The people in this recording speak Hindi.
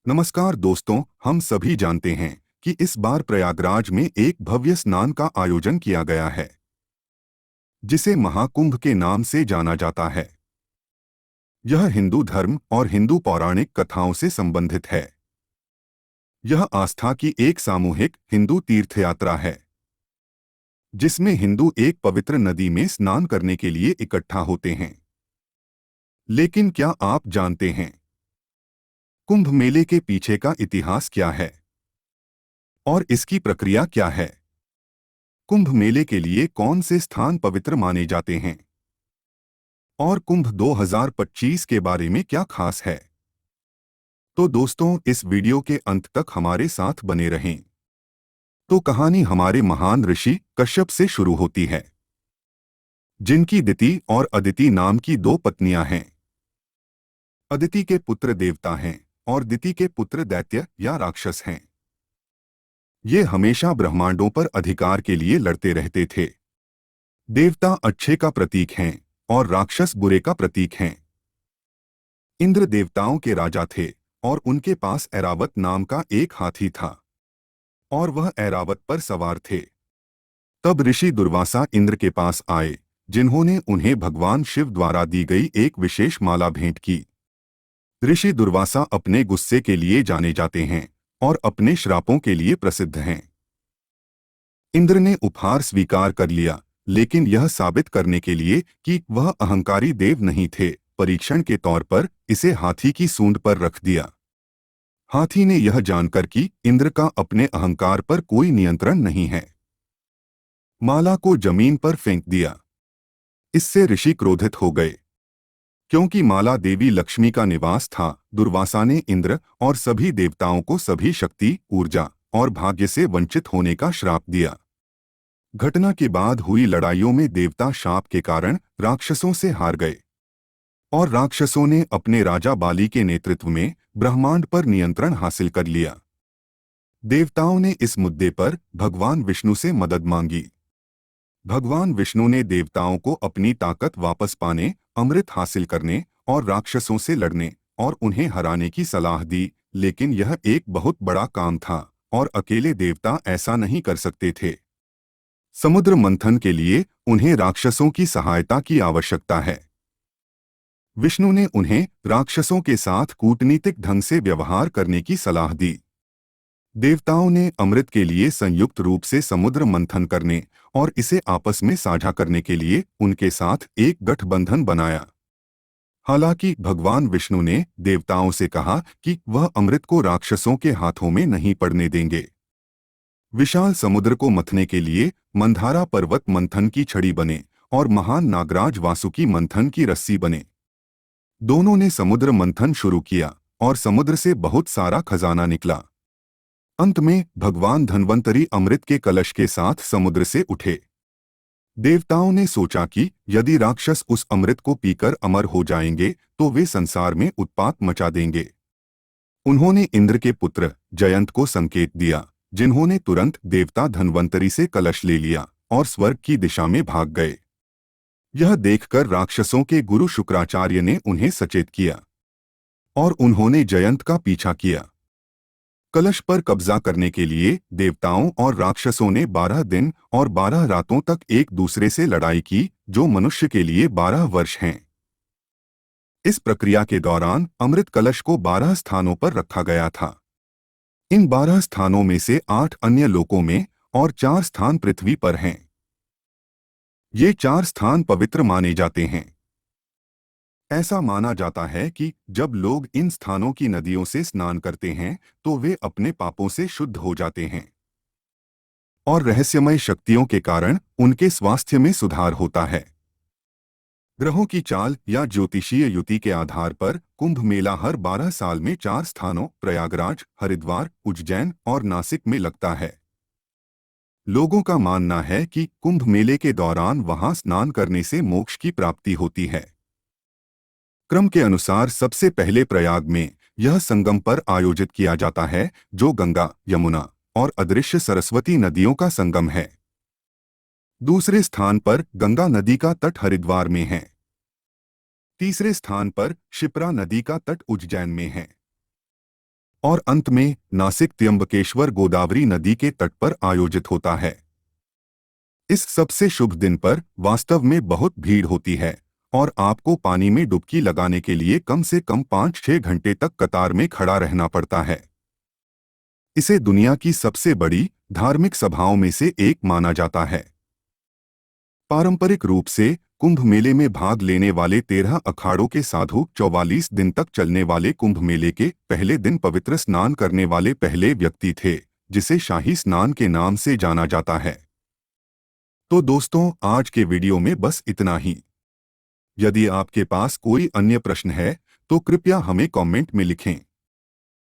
नमस्कार दोस्तों, हम सभी जानते हैं कि इस बार प्रयागराज में एक भव्य स्नान का आयोजन किया गया है, जिसे महाकुंभ के नाम से जाना जाता है। यह हिंदू धर्म और हिंदू पौराणिक कथाओं से संबंधित है। यह आस्था की एक सामूहिक हिंदू तीर्थयात्रा है, जिसमें हिंदू एक पवित्र नदी में स्नान करने के लिए इकट्ठा होते हैं। लेकिन क्या आप जानते हैं, कुंभ मेले के पीछे का इतिहास क्या है और इसकी प्रक्रिया क्या है? कुंभ मेले के लिए कौन से स्थान पवित्र माने जाते हैं और कुंभ 2025 के बारे में क्या खास है? तो दोस्तों, इस वीडियो के अंत तक हमारे साथ बने रहें। तो कहानी हमारे महान ऋषि कश्यप से शुरू होती है, जिनकी दिति और अदिति नाम की दो पत्नियां हैं। अदिति के पुत्र देवता हैं और दिति के पुत्र दैत्य या राक्षस हैं। ये हमेशा ब्रह्मांडों पर अधिकार के लिए लड़ते रहते थे। देवता अच्छे का प्रतीक हैं और राक्षस बुरे का प्रतीक हैं। इंद्र देवताओं के राजा थे और उनके पास ऐरावत नाम का एक हाथी था और वह ऐरावत पर सवार थे। तब ऋषि दुर्वासा इंद्र के पास आए, जिन्होंने उन्हें भगवान शिव द्वारा दी गई एक विशेष माला भेंट की। ऋषि दुर्वासा अपने गुस्से के लिए जाने जाते हैं और अपने श्रापों के लिए प्रसिद्ध हैं। इंद्र ने उपहार स्वीकार कर लिया, लेकिन यह साबित करने के लिए कि वह अहंकारी देव नहीं थे, परीक्षण के तौर पर इसे हाथी की सूंड पर रख दिया। हाथी ने यह जानकर कि इंद्र का अपने अहंकार पर कोई नियंत्रण नहीं है, माला को जमीन पर फेंक दिया। इससे ऋषि क्रोधित हो गए। क्योंकि माला देवी लक्ष्मी का निवास था, दुर्वासा ने इंद्र और सभी देवताओं को सभी शक्ति, ऊर्जा और भाग्य से वंचित होने का श्राप दिया। घटना के बाद हुई लड़ाइयों में देवता शाप के कारण राक्षसों से हार गए और राक्षसों ने अपने राजा बाली के नेतृत्व में ब्रह्मांड पर नियंत्रण हासिल कर लिया। देवताओं ने इस मुद्दे पर भगवान विष्णु से मदद मांगी। भगवान विष्णु ने देवताओं को अपनी ताकत वापस पाने, अमृत हासिल करने और राक्षसों से लड़ने और उन्हें हराने की सलाह दी, लेकिन यह एक बहुत बड़ा काम था और अकेले देवता ऐसा नहीं कर सकते थे। समुद्र मंथन के लिए उन्हें राक्षसों की सहायता की आवश्यकता है। विष्णु ने उन्हें राक्षसों के साथ कूटनीतिक ढंग से व्यवहार करने की सलाह दी। देवताओं ने अमृत के लिए संयुक्त रूप से समुद्र मंथन करने और इसे आपस में साझा करने के लिए उनके साथ एक गठबंधन बनाया। हालांकि भगवान विष्णु ने देवताओं से कहा कि वह अमृत को राक्षसों के हाथों में नहीं पड़ने देंगे। विशाल समुद्र को मथने के लिए मंधारा पर्वत मंथन की छड़ी बने और महान नागराज वासुकी मंथन की रस्सी बने। दोनों ने समुद्र मंथन शुरू किया और समुद्र से बहुत सारा खजाना निकला। अंत में भगवान धन्वंतरी अमृत के कलश के साथ समुद्र से उठे। देवताओं ने सोचा कि यदि राक्षस उस अमृत को पीकर अमर हो जाएंगे तो वे संसार में उत्पात मचा देंगे। उन्होंने इंद्र के पुत्र जयंत को संकेत दिया, जिन्होंने तुरंत देवता धन्वंतरी से कलश ले लिया और स्वर्ग की दिशा में भाग गए। यह देखकर राक्षसों के गुरु शुक्राचार्य ने उन्हें सचेत किया और उन्होंने जयंत का पीछा किया। कलश पर कब्जा करने के लिए देवताओं और राक्षसों ने 12 दिन और 12 रातों तक एक दूसरे से लड़ाई की, जो मनुष्य के लिए 12 वर्ष हैं। इस प्रक्रिया के दौरान अमृत कलश को 12 स्थानों पर रखा गया था। इन 12 स्थानों में से 8 अन्य लोकों में और 4 स्थान पृथ्वी पर हैं। ये 4 स्थान पवित्र माने जाते हैं। ऐसा माना जाता है कि जब लोग इन स्थानों की नदियों से स्नान करते हैं तो वे अपने पापों से शुद्ध हो जाते हैं और रहस्यमय शक्तियों के कारण उनके स्वास्थ्य में सुधार होता है। ग्रहों की चाल या ज्योतिषीय युति के आधार पर कुंभ मेला हर 12 साल में 4 स्थानों प्रयागराज, हरिद्वार, उज्जैन और नासिक में लगता है। लोगों का मानना है कि कुंभ मेले के दौरान वहां स्नान करने से मोक्ष की प्राप्ति होती है। क्रम के अनुसार सबसे पहले प्रयाग में यह संगम पर आयोजित किया जाता है, जो गंगा, यमुना और अदृश्य सरस्वती नदियों का संगम है। दूसरे स्थान पर गंगा नदी का तट हरिद्वार में है। तीसरे स्थान पर शिप्रा नदी का तट उज्जैन में है। और अंत में नासिक त्र्यंबकेश्वर गोदावरी नदी के तट पर आयोजित होता है। इस सबसे शुभ दिन पर वास्तव में बहुत भीड़ होती है और आपको पानी में डुबकी लगाने के लिए कम से कम 5-6 घंटे तक कतार में खड़ा रहना पड़ता है। इसे दुनिया की सबसे बड़ी धार्मिक सभाओं में से एक माना जाता है। पारंपरिक रूप से कुंभ मेले में भाग लेने वाले 13 अखाड़ों के साधु 44 दिन तक चलने वाले कुंभ मेले के पहले दिन पवित्र स्नान करने वाले पहले व्यक्ति थे, जिसे शाही स्नान के नाम से जाना जाता है। तो दोस्तों, आज के वीडियो में बस इतना ही। यदि आपके पास कोई अन्य प्रश्न है तो कृपया हमें कमेंट में लिखें।